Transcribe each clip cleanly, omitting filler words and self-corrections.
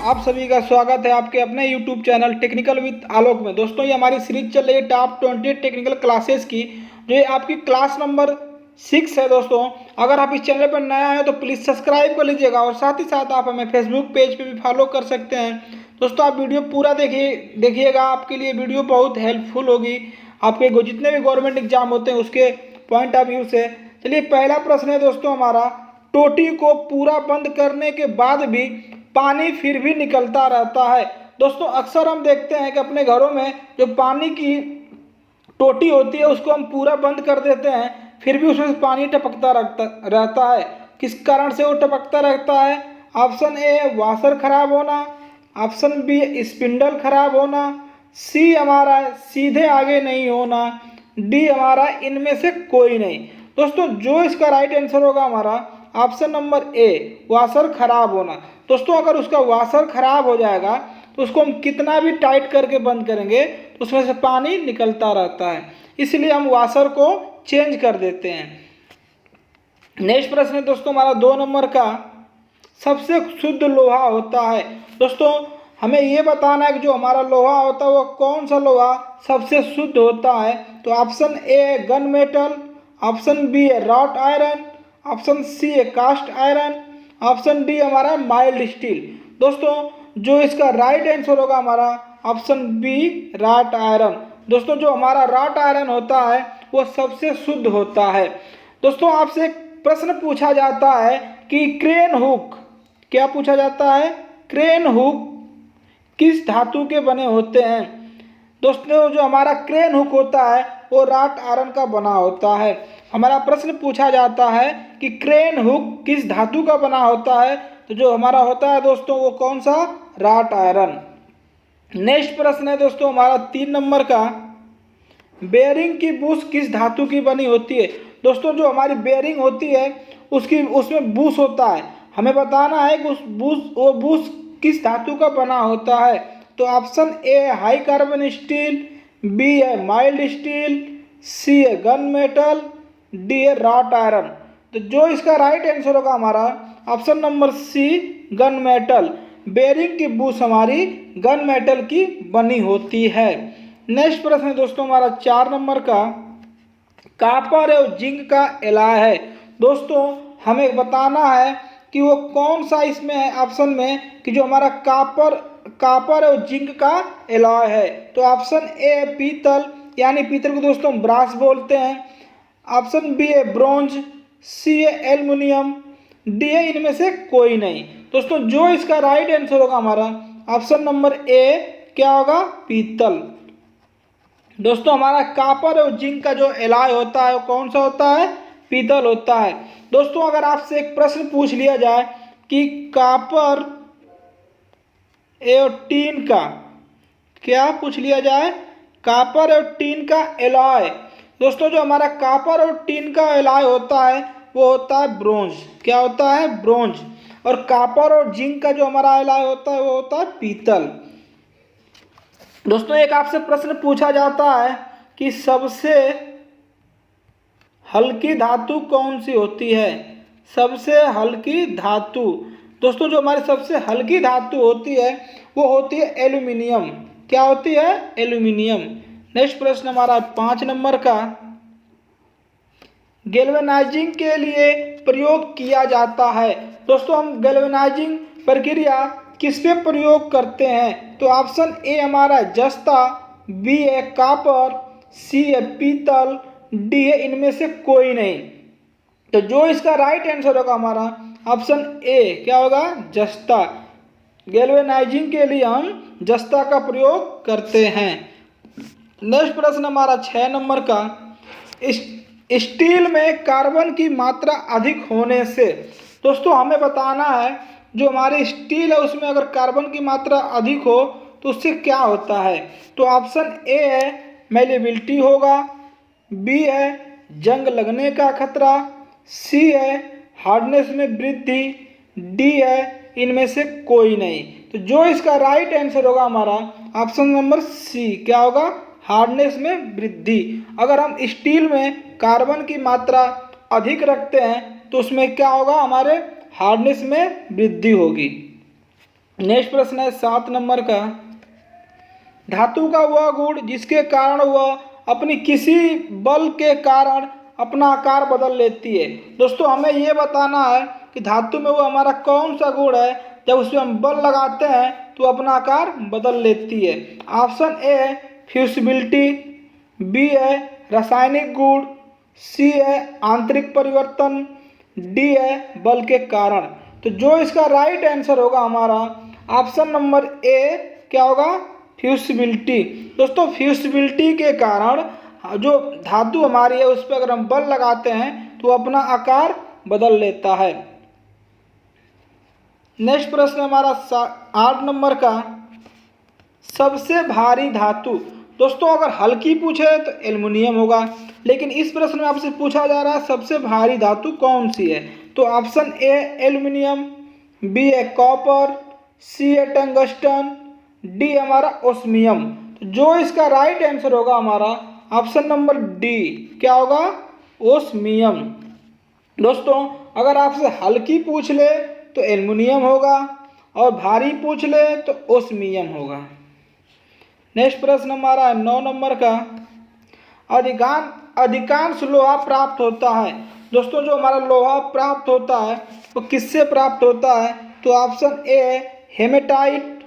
आप सभी का स्वागत है आपके अपने YouTube चैनल टेक्निकल विद आलोक में। दोस्तों ये हमारी सीरीज चल रही है टॉप 20 टेक्निकल क्लासेस की, जो ये आपकी क्लास नंबर 6 है। दोस्तों अगर आप इस चैनल पर नया हैं तो प्लीज़ सब्सक्राइब कर लीजिएगा और साथ ही साथ आप हमें फेसबुक पेज पे भी फॉलो कर सकते हैं। दोस्तों आप वीडियो पूरा देखिएगा, आपके लिए वीडियो बहुत हेल्पफुल होगी आपके जितने भी गवर्नमेंट एग्जाम होते हैं उसके पॉइंट ऑफ व्यू से। चलिए पहला प्रश्न है दोस्तों हमारा, टोटी को पूरा बंद करने के बाद भी पानी फिर भी निकलता रहता है। दोस्तों अक्सर हम देखते हैं कि अपने घरों में जो पानी की टोटी होती है उसको हम पूरा बंद कर देते हैं, फिर भी उसमें से पानी टपकता रहता है। किस कारण से वो टपकता रहता है? ऑप्शन ए वाशर खराब होना, ऑप्शन बी स्पिंडल खराब होना, सी हमारा सीधे आगे नहीं होना, डी हमारा इनमें से कोई नहीं। दोस्तों जो इसका राइट आंसर होगा हमारा ऑप्शन नंबर ए वाशर खराब होना। दोस्तों अगर उसका वाशर खराब हो जाएगा तो उसको हम कितना भी टाइट करके बंद करेंगे तो उसमें से पानी निकलता रहता है, इसलिए हम वाशर को चेंज कर देते हैं। नेक्स्ट प्रश्न है दोस्तों हमारा 2 नंबर का, सबसे शुद्ध लोहा होता है। दोस्तों हमें ये बताना है कि जो हमारा लोहा होता है वो कौन सा लोहा सबसे शुद्ध होता है। तो option A gun metal, option B है रॉट आयरन, ऑप्शन सी है कास्ट आयरन, ऑप्शन डी हमारा माइल्ड स्टील। दोस्तों जो इसका राइट आंसर होगा हमारा ऑप्शन बी रॉट आयरन। दोस्तों जो हमारा रॉट आयरन होता है वो सबसे शुद्ध होता है। दोस्तों आपसे एक प्रश्न पूछा जाता है कि क्रेन हुक, क्या पूछा जाता है? क्रेन हुक किस धातु के बने होते हैं? दोस्तों जो हमारा क्रेन हुक होता है वो रॉट आयरन का बना होता है। हमारा प्रश्न पूछा जाता है कि क्रेन हुक किस धातु का बना होता है, तो जो हमारा होता है दोस्तों वो कौन सा? Wrought iron. नेक्स्ट प्रश्न है दोस्तों हमारा 3 नंबर का, बेयरिंग की बूश किस धातु की बनी होती है? दोस्तों जो हमारी बेयरिंग होती है उसमें बूश होता है, हमें बताना है कि वो बूश किस धातु का बना होता है। तो option A high carbon steel, B है माइल्ड स्टील, सी है गन मेटल, डी है रॉट आयरन। तो जो इसका राइट आंसर होगा हमारा option number C gun metal. Bearing की बूश हमारी गन मेटल की बनी होती है। नेक्स्ट प्रश्न है दोस्तों हमारा 4 नंबर का, कॉपर और जिंक का एलॉय है। दोस्तों हमें बताना है कि वो कौन सा इसमें है ऑप्शन में कि जो हमारा कॉपर और जिंक का एलॉय है। तो ऑप्शन ए पीतल, यानी पीतल को दोस्तों हम ब्रास बोलते हैं, ऑप्शन बी है ब्रॉन्ज, सी है एल्युमिनियम, डी है इनमें से कोई नहीं। दोस्तों जो इसका राइट आंसर होगा हमारा ऑप्शन नंबर ए क्या होगा? पीतल। दोस्तों हमारा कॉपर और जिंक का जो एलॉय होता है वो कौन सा होता है? पीतल होता है। दोस्तों अगर आपसे एक प्रश्न पूछ लिया जाए कि कॉपर और टीन का, क्या पूछ लिया जाए? कॉपर और टीन का एलॉय। दोस्तों जो हमारा कॉपर और टीन का एलॉय होता है वो होता है ब्रोंज। क्या होता है? ब्रोंज। और कॉपर और जिंक का जो हमारा एलॉय होता है वो होता है पीतल। दोस्तों एक आपसे प्रश्न पूछा जाता है कि सबसे हल्की धातु कौन सी होती है? सबसे हल्की धातु। दोस्तों जो हमारी सबसे हल्की धातु होती है वो होती है एल्यूमिनियम। क्या होती है? एल्यूमिनियम। नेक्स्ट प्रश्न हमारा 5 नंबर का, गैल्वेनाइजिंग के लिए प्रयोग किया जाता है। दोस्तों हम गैल्वेनाइजिंग प्रक्रिया किस पे प्रयोग करते हैं? तो ऑप्शन ए हमारा जस्ता, बी है कॉपर, सी है पीतल, डी है इनमें से कोई नहीं। तो जो इसका राइट आंसर होगा हमारा ऑप्शन ए क्या होगा? जस्ता। गैल्वेनाइजिंग के लिए हम जस्ता का प्रयोग करते हैं। नेक्स्ट प्रश्न हमारा 6 नंबर का, स्टील में कार्बन की मात्रा अधिक होने से। दोस्तों हमें बताना है जो हमारी स्टील है उसमें अगर कार्बन की मात्रा अधिक हो तो उससे क्या होता है। तो ऑप्शन ए है मैलेबिलिटी होगा, बी है जंग लगने का खतरा, सी है हार्डनेस में वृद्धि, डी है इनमें से कोई नहीं। तो जो इसका राइट आंसर होगा हमारा ऑप्शन नंबर सी क्या होगा? हार्डनेस में वृद्धि। अगर हम स्टील में कार्बन की मात्रा अधिक रखते हैं तो उसमें क्या होगा? हमारे हार्डनेस में वृद्धि होगी। नेक्स्ट प्रश्न है 7 नंबर का, धातु का वह गुण जिसके कारण वह अपनी किसी बल के कारण अपना आकार बदल लेती है। दोस्तों हमें ये बताना है कि धातु में वो हमारा कौन सा गुण है जब उसमें हम बल लगाते हैं तो अपना आकार बदल लेती है। ऑप्शन ए है फ्यूसिबिलिटी, बी है रासायनिक गुण, सी है आंतरिक परिवर्तन, डी है बल के कारण। तो जो इसका राइट आंसर होगा हमारा ऑप्शन नंबर ए क्या होगा, फ्यूसिबिलिटी। दोस्तों फ्यूसिबिलिटी के कारण जो धातु हमारी है उस पर अगर हम बल लगाते हैं तो अपना आकार बदल लेता है। नेक्स्ट प्रश्न हमारा 8 नंबर का, सबसे भारी धातु। दोस्तों अगर हल्की पूछे तो एल्युमिनियम होगा, लेकिन इस प्रश्न में आपसे पूछा जा रहा है सबसे भारी धातु कौन सी है। तो ऑप्शन ए एल्युमिनियम, बी है कॉपर, सी है टंगस्टन, डी हमारा ओस्मियम। तो जो इसका राइट आंसर होगा हमारा ऑप्शन नंबर डी क्या होगा, ओस्मियम। दोस्तों अगर आपसे हल्की पूछ ले तो एल्युमिनियम होगा और भारी पूछ ले तो ओस्मियम होगा। नेक्स्ट प्रश्न हमारा 9 नंबर का, अधिकांश लोहा प्राप्त होता है। दोस्तों जो हमारा लोहा प्राप्त होता है वो किससे प्राप्त होता है। तो ऑप्शन ए है हेमेटाइट,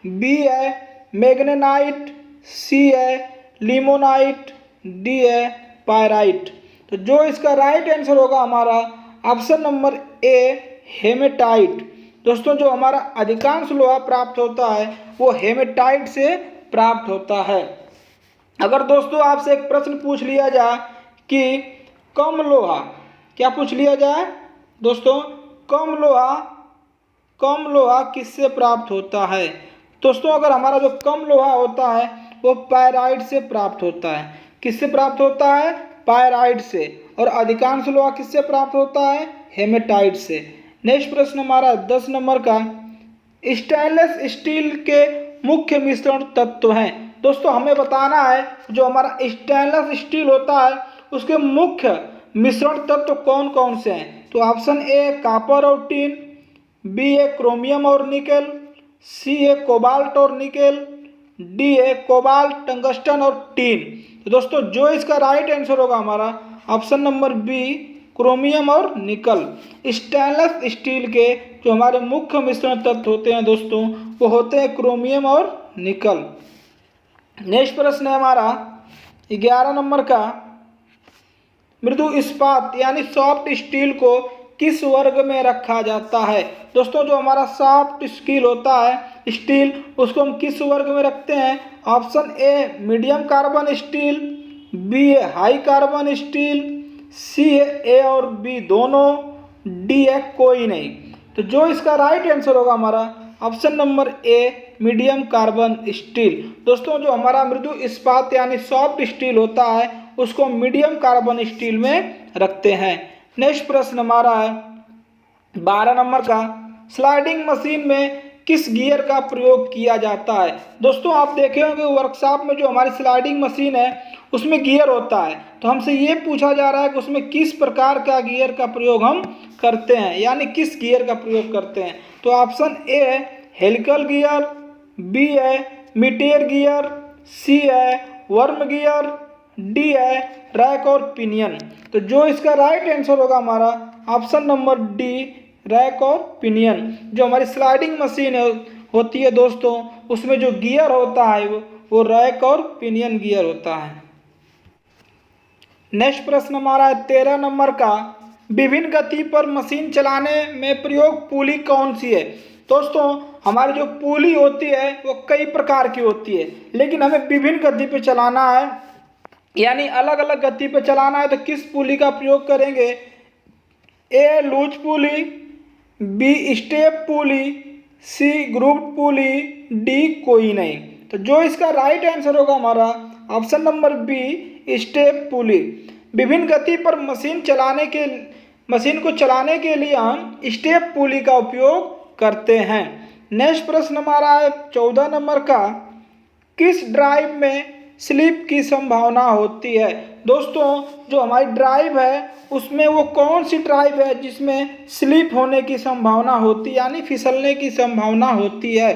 बी है मैग्नेनाइट, सी है लिमोनाइट, डी है पायराइट। तो जो इसका राइट आंसर होगा हमारा ऑप्शन नंबर ए हेमेटाइट। दोस्तों जो हमारा अधिकांश लोहा प्राप्त होता है वो हेमेटाइट से प्राप्त होता है। अगर दोस्तों आपसे एक प्रश्न पूछ लिया जाए कि कम लोहा, क्या पूछ लिया जाए दोस्तों, कम लोहा किससे प्राप्त होता है। दोस्तों अगर हमारा जो कम लोहा होता है वो पायराइट से प्राप्त होता है। किससे प्राप्त होता है, पायराइट से। और अधिकांश लोहा किससे प्राप्त होता है, हेमेटाइट से। नेक्स्ट प्रश्न हमारा 10 नंबर का, स्टेनलेस स्टील के मुख्य मिश्रण तत्व हैं। दोस्तों हमें बताना है जो हमारा स्टेनलेस स्टील होता है उसके मुख्य मिश्रण तत्व कौन कौन से हैं। तो ऑप्शन ए कॉपर और टिन, बी है क्रोमियम और निकेल, सी है कोबाल्ट और निकेल, डी है कोबाल्ट टंगस्टन और टिन। तो दोस्तों जो इसका राइट आंसर होगा हमारा ऑप्शन नंबर बी क्रोमियम और निकल। स्टेनलेस स्टील के जो हमारे मुख्य मिश्रण तत्व होते हैं दोस्तों वो होते हैं क्रोमियम और निकल। नेक्स्ट प्रश्न है हमारा 11 नंबर का, मृदु इस्पात यानी सॉफ्ट स्टील को किस वर्ग में रखा जाता है। दोस्तों जो हमारा सॉफ्ट स्टील होता है स्टील उसको हम किस वर्ग में रखते हैं। Option A medium carbon steel, B है हाई कार्बन स्टील, सी है ए और बी दोनों, डी है कोई नहीं। तो जो इसका राइट आंसर होगा हमारा ऑप्शन नंबर ए मीडियम कार्बन स्टील। दोस्तों जो हमारा मृदु इस्पात यानी सॉफ्ट स्टील होता है उसको मीडियम कार्बन स्टील में रखते हैं। नेक्स्ट प्रश्न हमारा है 12 नंबर का, स्लाइडिंग मशीन में किस गियर का प्रयोग किया जाता है। दोस्तों आप देखे होंगे वर्कशॉप में जो हमारी स्लाइडिंग मशीन है उसमें गियर होता है। तो हमसे ये पूछा जा रहा है कि उसमें किस प्रकार का गियर का प्रयोग हम करते हैं, यानी किस गियर का प्रयोग करते हैं। तो ऑप्शन ए है हेलिकल गियर, बी है मीटेर गियर, सी है वर्म गियर, डी है रैक और पिनियन। तो जो इसका राइट आंसर होगा हमारा ऑप्शन नंबर डी रैक और पिनियन। जो हमारी स्लाइडिंग मशीन होती है दोस्तों उसमें जो गियर होता है वो रैक और पिनियन गियर होता है। नेक्स्ट प्रश्न हमारा है 13 नंबर का, विभिन्न गति पर मशीन चलाने में प्रयोग पुली कौन सी है। दोस्तों हमारी जो पुली होती है वो कई प्रकार की होती है, लेकिन हमें विभिन्न गति पे चलाना है यानी अलग अलग गति पे चलाना है। तो किस पुली का प्रयोग करेंगे। ए लूज पुली, बी स्टेप पुली, सी ग्रुप पुली, डी कोई नहीं। तो जो इसका राइट आंसर होगा हमारा ऑप्शन नंबर बी स्टेप पुली। विभिन्न गति पर मशीन को चलाने के लिए हम स्टेप पुली का उपयोग करते हैं। नेक्स्ट प्रश्न हमारा है 14 नंबर का, किस ड्राइव में स्लिप की संभावना होती है। दोस्तों जो हमारी ड्राइव है उसमें वो कौन सी ड्राइव है जिसमें स्लिप होने की संभावना होती है, यानी फिसलने की संभावना होती है।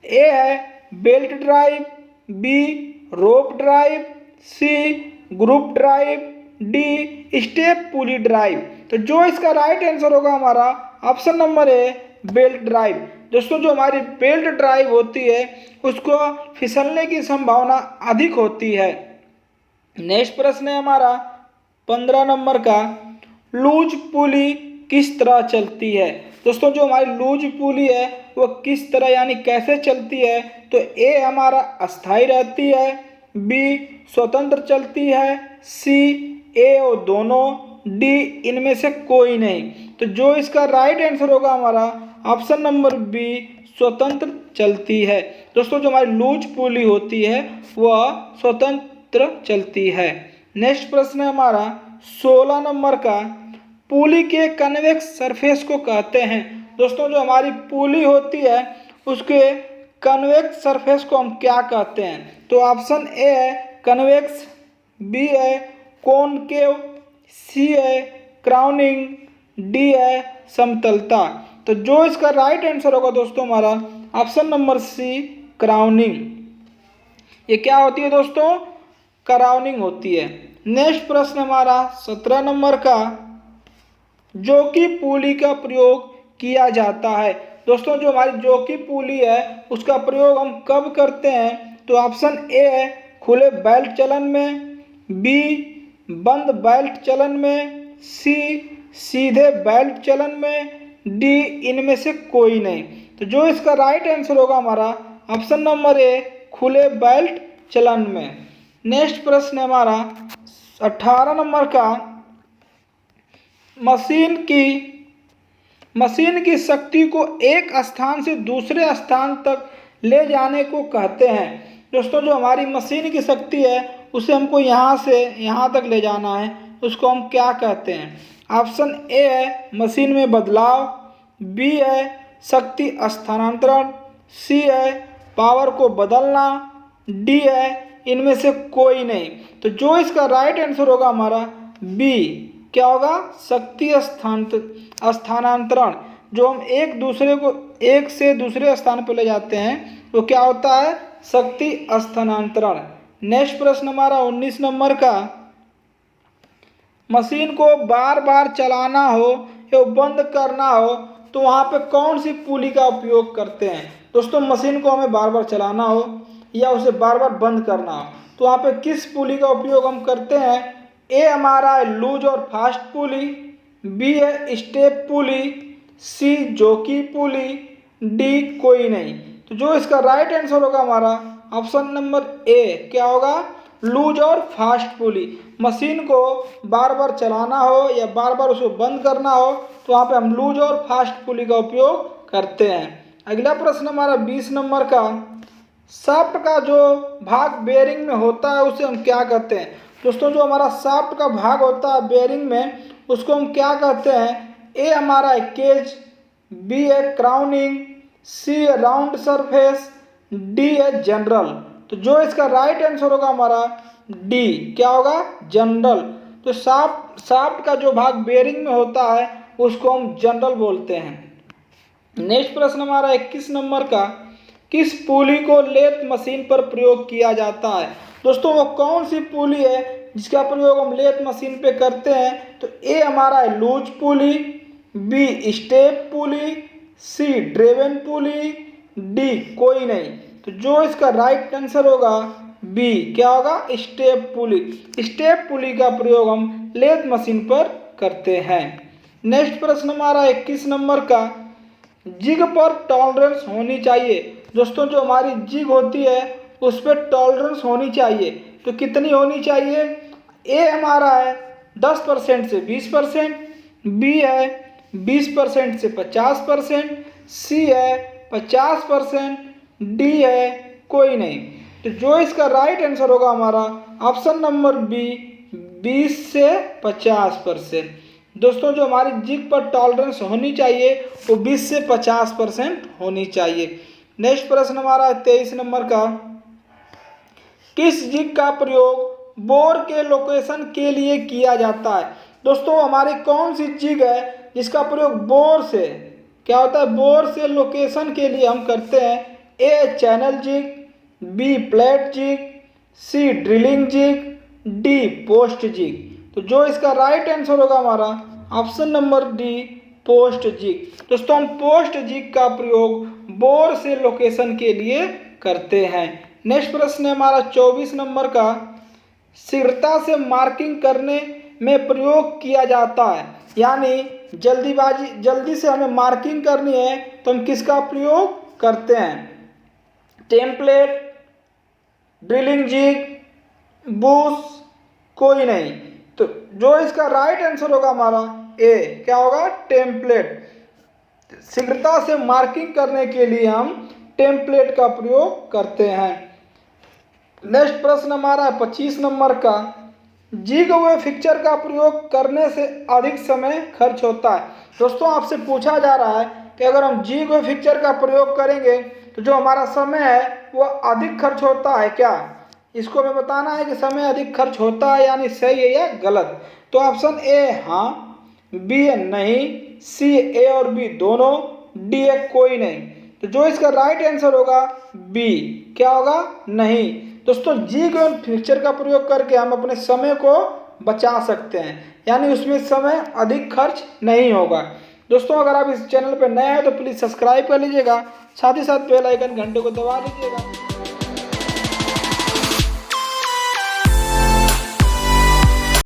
ए है belt drive, B rope drive, C group drive, D step pulley drive. तो जो इसका राइट आंसर होगा हमारा option number A belt drive. दोस्तों जो हमारी बेल्ट ड्राइव होती है उसको फिसलने की संभावना अधिक होती है। नेक्स्ट प्रश्न है हमारा 15 नंबर का, लूज पुली किस तरह चलती है। दोस्तों जो हमारी लूज पुली है वो किस तरह यानी कैसे चलती है, तो ए हमारा अस्थाई रहती है, बी स्वतंत्र चलती है, सी ए और दोनों, डी इनमें से कोई नहीं। तो जो इसका राइट आंसर होगा हमारा ऑप्शन नंबर बी स्वतंत्र चलती है। दोस्तों जो हमारी लूज पुली होती है वह स्वतंत्र चलती है। नेक्स्ट प्रश्न है हमारा 16 नंबर का, पुली के कन्वेक्स सरफेस को कहते हैं। दोस्तों जो हमारी पुली होती है उसके कन्वेक्स सरफेस को हम क्या कहते हैं, तो ऑप्शन ए है कन्वेक्स, बी है कॉनकेव, सी है क्राउनिंग, डी है समतलता। तो जो इसका राइट आंसर होगा दोस्तों हमारा ऑप्शन नंबर सी क्राउनिंग। ये क्या होती है दोस्तों, क्राउनिंग होती है। नेक्स्ट प्रश्न हमारा 17 नंबर का, जोकी पुली का प्रयोग किया जाता है। दोस्तों जो हमारी जोकी पुली है उसका प्रयोग हम कब करते हैं, तो ऑप्शन ए है खुले बेल्ट चलन में, बी बंद बेल्ट चलन में, सी सीधे बेल्ट चलन में, डी इनमें से कोई नहीं। तो जो इसका राइट आंसर होगा हमारा ऑप्शन नंबर ए खुले बेल्ट चलन में। नेक्स्ट प्रश्न है हमारा 18 नंबर का, मशीन की शक्ति को एक स्थान से दूसरे स्थान तक ले जाने को कहते हैं। दोस्तों जो हमारी मशीन की शक्ति है उसे हमको यहाँ से यहाँ तक ले जाना है, उसको हम क्या कहते हैं। ऑप्शन ए है मशीन में बदलाव, बी है शक्ति स्थानांतरण, सी है पावर को बदलना, डी है इनमें से कोई नहीं। तो जो इसका राइट आंसर होगा हमारा बी, क्या होगा, शक्ति स्थानांतरण। जो हम एक से दूसरे स्थान पर ले जाते हैं वो क्या होता है, शक्ति स्थानांतरण। नेक्स्ट प्रश्न हमारा 19 नंबर का, मशीन को बार बार चलाना हो या बंद करना हो तो वहाँ पे कौन सी पुली का उपयोग करते हैं। दोस्तों मशीन को हमें बार बार चलाना हो या उसे बार बार बंद करना हो तो वहाँ पे किस पुली का उपयोग हम करते हैं। ए हमारा है लूज और फास्ट पुली, बी है स्टेप पुली, सी जोकी पुली, डी कोई नहीं। तो जो इसका राइट आंसर होगा हमारा ऑप्शन नंबर ए, क्या होगा, लूज और फास्ट पुली। मशीन को बार बार चलाना हो या बार बार उसको बंद करना हो तो वहाँ पे हम लूज और फास्ट पुली का उपयोग करते हैं। अगला प्रश्न हमारा 20 नंबर का, शाफ्ट का जो भाग बेयरिंग में होता है उसे हम क्या कहते हैं। दोस्तों जो हमारा शाफ्ट का भाग होता है बेयरिंग में उसको हम क्या कहते हैं। ए हमारा है केज, बी है क्राउनिंग, सी है राउंड सरफेस, डी है जनरल। तो जो इसका राइट आंसर होगा हमारा डी, क्या होगा, जनरल। तो शाफ्ट का जो भाग बेयरिंग में होता है उसको हम जनरल बोलते हैं। नेक्स्ट प्रश्न हमारा 21 नंबर का, किस पुली को लेथ मशीन पर प्रयोग किया जाता है। दोस्तों वो कौन सी पुली है जिसका प्रयोग हम लेथ मशीन पे करते हैं। तो ए हमारा है लूज पुली, बी स्टेप पुली, सी ड्रेवन पुली, डी कोई नहीं। तो जो इसका राइट आंसर होगा बी, क्या होगा, स्टेप पुली। स्टेप पुली का प्रयोग हम लेथ मशीन पर करते हैं। नेक्स्ट प्रश्न हमारा 21 नंबर का, जिग पर टॉलरेंस होनी चाहिए। दोस्तों जो हमारी जिग होती है उस पर टॉलरेंस होनी चाहिए, तो कितनी होनी चाहिए। ए हमारा है 10% से 20%, बी है 20% से 50%, सी है 50%, डी है कोई नहीं। तो जो इसका राइट आंसर होगा हमारा ऑप्शन नंबर बी 20 से 50%। दोस्तों जो हमारी जिग पर टॉलरेंस होनी चाहिए वो 20 से 50% होनी चाहिए। नेक्स्ट प्रश्न हमारा 23 नंबर का, किस जिग का प्रयोग बोर के लोकेशन के लिए किया जाता है। दोस्तों हमारी कौन सी जिग है जिसका प्रयोग बोर से क्या होता है, बोर से लोकेशन के लिए हम करते हैं? A channel jig, B plate jig, C drilling jig, D post jig. तो जो इसका राइट आंसर होगा हमारा option number D post jig. दोस्तों हम पोस्ट जिग का प्रयोग बोर से लोकेशन के लिए करते हैं। नेक्स्ट प्रश्न है हमारा 24 नंबर का, शीघ्रता से मार्किंग करने में प्रयोग किया जाता है, यानी जल्दी से हमें मार्किंग करनी है तो हम किसका प्रयोग करते हैं? टेम्पलेट, ड्रिलिंग जिग, बुश, कोई नहीं। तो जो इसका राइट आंसर होगा हमारा ए, क्या होगा? टेम्पलेट। शीघ्रता से मार्किंग करने के लिए हम टेम्पलेट का प्रयोग करते हैं। नेक्स्ट प्रश्न हमारा 25 नंबर का, जिग हुए फिक्चर का प्रयोग करने से अधिक समय खर्च होता है। दोस्तों आपसे पूछा जा रहा है कि अगर हम जिग हुए फिक्चर का प्रयोग करेंगे तो जो हमारा समय है वो अधिक खर्च होता है क्या? इसको हमें बताना है कि समय अधिक खर्च होता है, यानी सही है या गलत। तो ऑप्शन ए हाँ, बी है नहीं, सी ए और बी दोनों, डी है कोई नहीं। तो जो इसका राइट आंसर होगा बी, क्या होगा? नहीं। दोस्तों जिग और फिक्चर का प्रयोग करके हम अपने समय को बचा सकते हैं, यानी उसमें समय अधिक खर्च नहीं होगा। दोस्तों अगर आप इस चैनल पर नए हैं तो प्लीज़ सब्सक्राइब कर लीजिएगा, साथ ही साथ बेल आइकन घंटे को दबा दीजिएगा।